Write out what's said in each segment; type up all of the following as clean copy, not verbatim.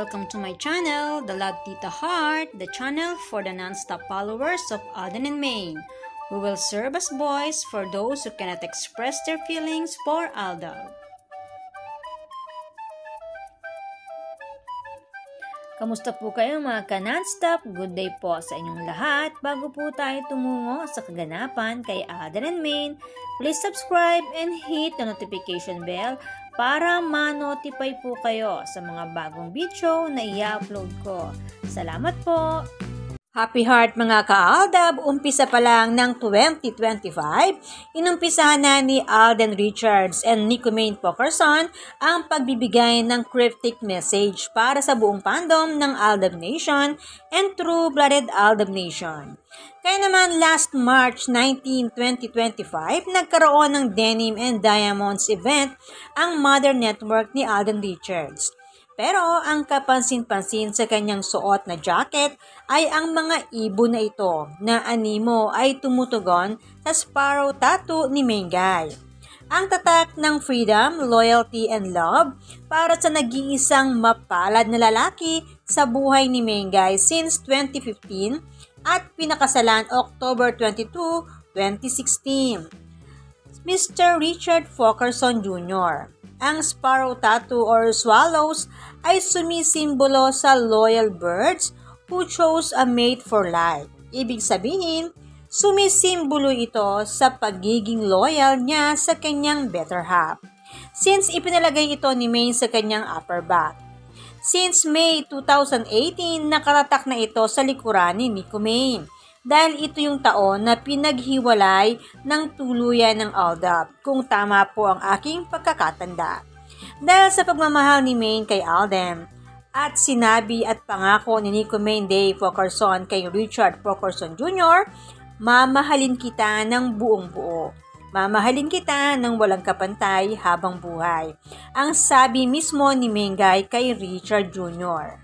welcome to my channel, The Love Tita Heart, the channel for the non-stop followers of Alden and Maine, who will serve as voice for those who cannot express their feelings for Aldab. Kamusta po kayo mga ka-non-stop? Good day po sa inyong lahat. Bago po tayo tumungo sa kaganapan kay Alden and Maine, please subscribe and hit the notification bell para ma-notify po kayo sa mga bagong video na i-upload ko. Salamat po! Happy Heart mga ka-Aldab! Umpisa pa lang ng 2025, inumpisahan na ni Alden Richards and Nico Maine Pokerson ang pagbibigay ng cryptic message para sa buong fandom ng Aldab Nation and True-Blooded Aldab Nation. Kaya naman last March 19, 2025, nagkaroon ng Denim and Diamonds event ang Mother Network ni Alden Richards. Pero ang kapansin-pansin sa kanyang suot na jacket ay ang mga ibon na ito na animo ay tumutugon sa Sparrow tattoo ni Mengay. Ang tatak ng freedom, loyalty, and love para sa nag-iisang mapalad na lalaki sa buhay ni Mengay since 2015 at pinakasalan October 22, 2016. Mr. Richard Pokerson Jr. Ang Sparrow tattoo or swallows ay sumisimbolo sa loyal birds who chose a mate for life. Ibig sabihin, sumisimbolo ito sa pagiging loyal niya sa kanyang better half. Since ipinalagay ito ni Maine sa kanyang upper back. Since May 2018, nakaratak na ito sa likuran ni Nico Maine. Dahil ito yung taon na pinaghiwalay ng tuluyan ng Aldab, kung tama po ang aking pagkakatanda. Dahil sa pagmamahal ni Maine kay Alden, at sinabi at pangako ni Nico Maine Day Pokerson kay Richard Pokerson Jr., mamahalin kita ng buong buo. Mamahalin kita ng walang kapantay habang buhay. Ang sabi mismo ni Mengay kay Richard Jr.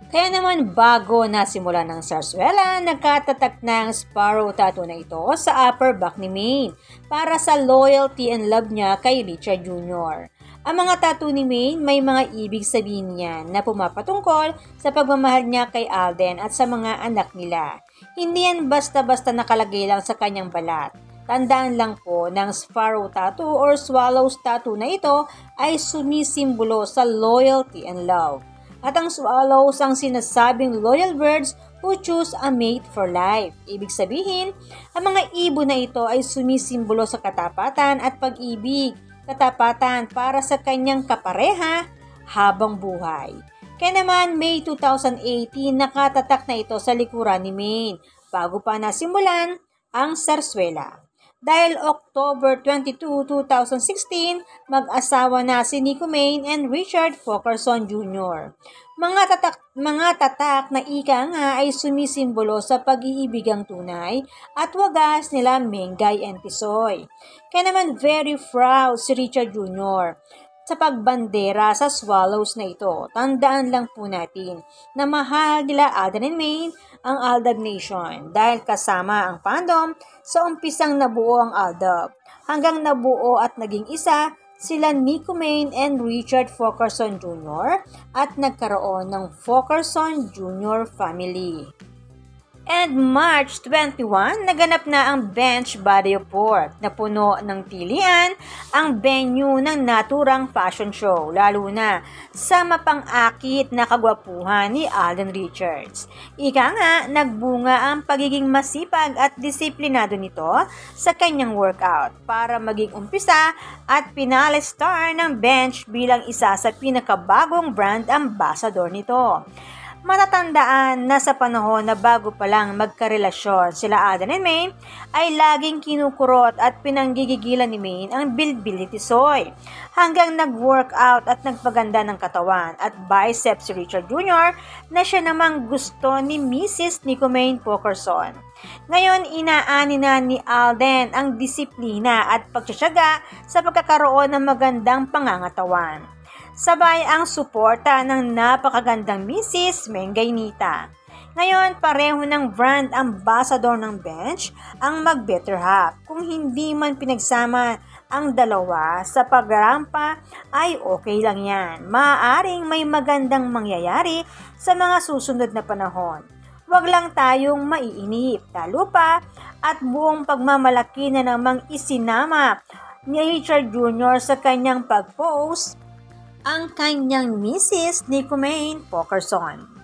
Kaya naman bago nasimula ng sarswela, nagkatatak ng Sparrow tattoo na ito sa upper back ni Maine para sa loyalty and love niya kay Richard Jr. Ang mga tattoo ni Maine may mga ibig sabihin niyan na pumapatungkol sa pagmamahal niya kay Alden at sa mga anak nila. Hindi yan basta-basta nakalagay lang sa kanyang balat. Tandaan lang po ng Sparrow tattoo or Swallows tattoo na ito ay sumisimbolo sa loyalty and love. At ang swallows ang sinasabing loyal birds who choose a mate for life. Ibig sabihin, ang mga ibon na ito ay sumisimbolo sa katapatan at pag-ibig, katapatan para sa kanyang kapareha habang buhay. Kaya naman, May 2018, nakatatak na ito sa likuran ni Maine bago pa nasimulan ang sarswela. Dahil October 22, 2016, mag-asawa na si Nico Maine and Richard Pokerson Jr. Mga tatak na ika nga ay sumisimbolo sa pag-iibigang tunay at wagas nila Mengay and Tisoy. Kaya naman very proud si Richard Jr. sa pagbandera sa swallows na ito. Tandaan lang po natin na mahal nila Alden and Maine ang Aldab Nation dahil kasama ang fandom sa umpisang nabuo ang Aldab. Hanggang nabuo at naging isa sila Nico Maine and Richard Pokerson Jr. at nagkaroon ng Pokerson Jr. family. And March 21, naganap na ang Bench Body of Pork na puno ng tilian ang venue ng naturang fashion show, lalo na sa mapang-akit na kagwapuhan ni Alden Richards. Ika nga, nagbunga ang pagiging masipag at disiplinado nito sa kanyang workout para maging umpisa at pinali star ng Bench bilang isa sa pinakabagong brand ambassador nito. Matatandaan na sa panahon na bago pa lang magkarelasyon sila Alden and Maine ay laging kinukurot at pinanggigigilan ni Maine ang bilbil ni Tisoy hanggang nag-workout at nagpaganda ng katawan at biceps si Richard Jr. na siya namang gusto ni Mrs. Nico Maine Pokerson. Ngayon, inaani na ni Alden ang disiplina at pagtsatsaga sa pagkakaroon ng magandang pangangatawan. Sabay ang suporta ng napakagandang Mrs. Mengay Nita. Ngayon, pareho ng brand ambassador ng bench ang mag-better half. Kung hindi man pinagsama ang dalawa sa pagrampa ay okay lang yan. Maaaring may magandang mangyayari sa mga susunod na panahon. Huwag lang tayong maiinip, lalo pa at buong pagmamalaki na namang isinama ni Richard Jr. sa kanyang pag-post ang kanyang Mrs. Nicomane Pokerson.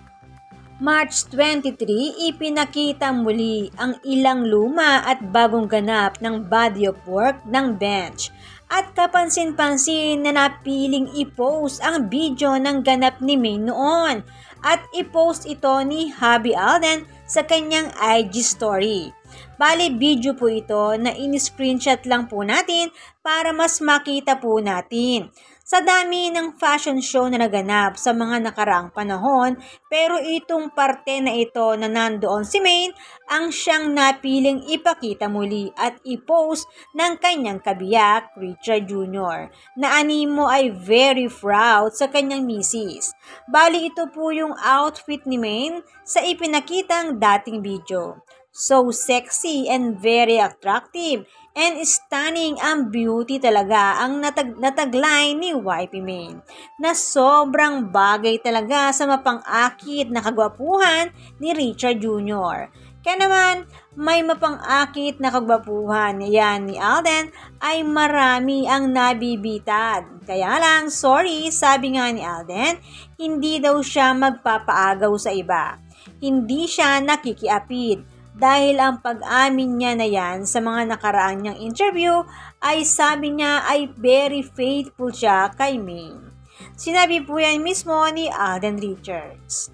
March 23, ipinakita muli ang ilang luma at bagong ganap ng body of work ng bench at kapansin-pansin na napiling i-post ang video ng ganap ni Maine noon at i-post ito ni Hubby Alden sa kanyang IG story. Bali, video po ito na in-screenshot lang po natin para mas makita po natin. Sa dami ng fashion show na naganap sa mga nakaraang panahon, pero itong parte na ito na nandoon si Maine ang siyang napiling ipakita muli at i-post ng kanyang kabiyak, Richard Jr., na animo ay very proud sa kanyang misis. Bali, ito po yung outfit ni Maine sa ipinakitang dating video. So sexy and very attractive and stunning ang beauty talaga ang natagline ni Wifey Maine na sobrang bagay talaga sa mapang-akit na kagwapuhan ni Richard Jr. Kaya naman may mapang-akit na kagwapuhan yan ni Alden ay marami ang nabibitad. Kaya lang, sorry, sabi nga ni Alden, hindi daw siya magpapaagaw sa iba. Hindi siya nakikiapid. Dahil ang pag-amin niya na yan sa mga nakaraan niyang interview ay sabi niya ay very faithful siya kay Maine. Sinabi po yan mismo ni Alden Richards.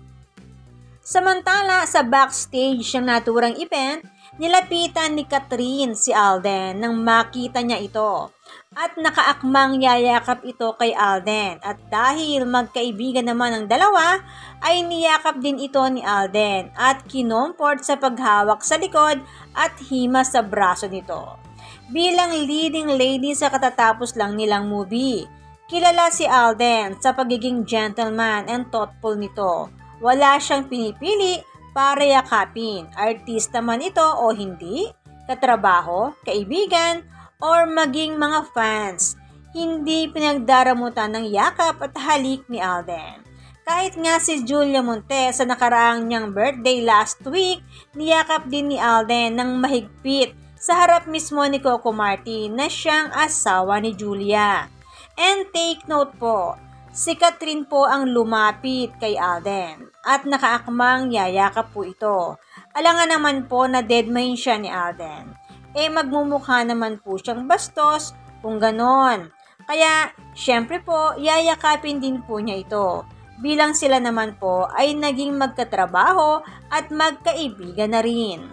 Samantala sa backstage ng naturang event, nilapitan ni Catherine si Alden nang makita niya ito. At nakaakmang yayakap ito kay Alden at dahil magkaibigan naman ang dalawa ay niyakap din ito ni Alden at kinomport sa paghawak sa likod at hima sa braso nito. Bilang leading lady sa katatapos lang nilang movie, kilala si Alden sa pagiging gentleman and thoughtful nito. Wala siyang pinipili para yakapin, artista man ito o hindi, katrabaho, kaibigan, or maging mga fans, hindi pinagdaramutan ng yakap at halik ni Alden. Kahit nga si Julia Monte sa nakaraang niyang birthday last week, niyakap din ni Alden ng mahigpit sa harap mismo ni Coco Martin na siyang asawa ni Julia. And take note po, si Catherine po ang lumapit kay Alden at nakaakmang yayakap po ito. Alangan naman po na deadmine siya ni Alden. Magmumukha naman po siyang bastos kung ganon. Kaya, syempre po, yayakapin din po niya ito. Bilang sila naman po ay naging magkatrabaho at magkaibigan na rin.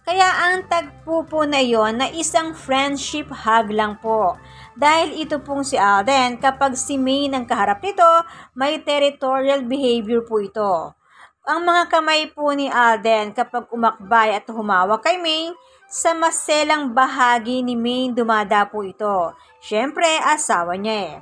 Kaya ang tagpo po na yon na isang friendship hug lang po. Dahil ito pong si Alden, kapag si Maine ang kaharap nito, may territorial behavior po ito. Ang mga kamay po ni Alden kapag umakbay at humawak kay Maine, sa maselang bahagi ni Maine dumadapo ito. Siyempre, asawa niya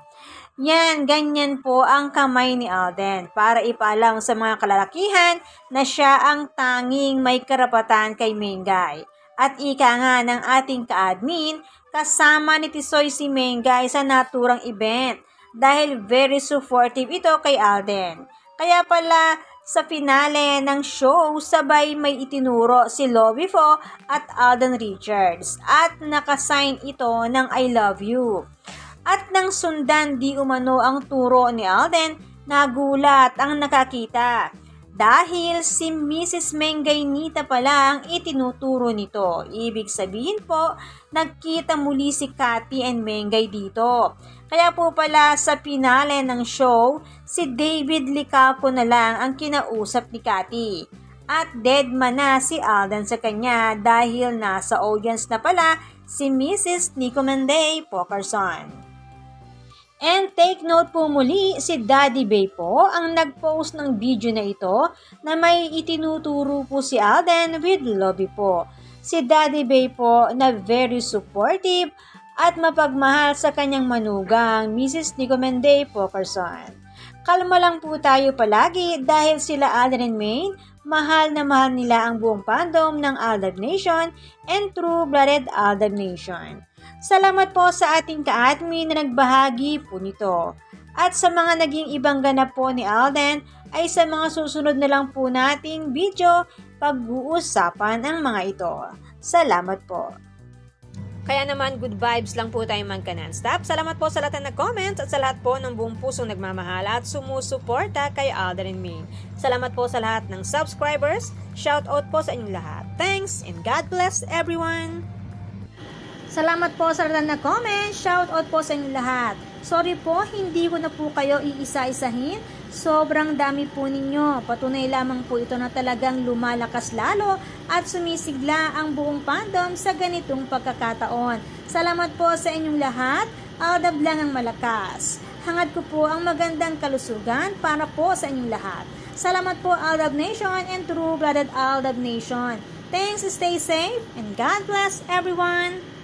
Yan, ganyan po ang kamay ni Alden para ipaalam sa mga kalalakihan na siya ang tanging may karapatan kay Mengay. At ika nga ng ating ka-admin, kasama ni Tisoy si Mengay sa naturang event dahil very supportive ito kay Alden. Kaya pala, sa finale ng show, sabay may itinuro si Lovie Fo at Alden Richards at nakasign ito ng I love you. At nang sundan di umano ang turo ni Alden, nagulat ang nakakita. Dahil si Mrs. Mengaynita pala ang itinuturo nito. Ibig sabihin po, nagkita muli si Cathy and Mengay dito. Kaya po pala sa finale ng show, si David Licaco na lang ang kinausap ni Cathy. At deadman na si Alden sa kanya dahil nasa audience na pala si Mrs. Nicomane Pokerson. And take note po muli, si Daddy Bay po ang nag-post ng video na ito na may itinuturo po si Alden with Lovie po. Si Daddy Bay po na very supportive at mapagmahal sa kanyang manugang Mrs. Nicomane Pokerson. Kalma lang po tayo palagi dahil sila Alden and Maine Mahal na mahal nila ang buong fandom ng Aldab Nation and True-Blooded Aldab Nation. Salamat po sa ating ka-admin na nagbahagi po nito. At sa mga naging ibang ganap po ni Alden ay sa mga susunod na lang po nating video pag-uusapan ang mga ito. Salamat po. Kaya naman, good vibes lang po tayo magka non-stop. Salamat po sa lahat na nag-comments at sa lahat po ng buong pusong nagmamahal at sumusuporta kay Alden and Main. Salamat po sa lahat ng subscribers. Shout out po sa inyong lahat. Thanks and God bless everyone! Salamat po sa lahat na comment. Shout out po sa inyong lahat. Sorry po, hindi ko na po kayo iisa-isahin. Sobrang dami po ninyo. Patunay lamang po ito na talagang lumalakas lalo at sumisigla ang buong fandom sa ganitong pagkakataon. Salamat po sa inyong lahat. Aldab lang ang malakas. Hangad ko po ang magandang kalusugan para po sa inyong lahat. Salamat po Aldab Nation and True-Blooded Aldab Nation. Thanks, stay safe, and God bless everyone!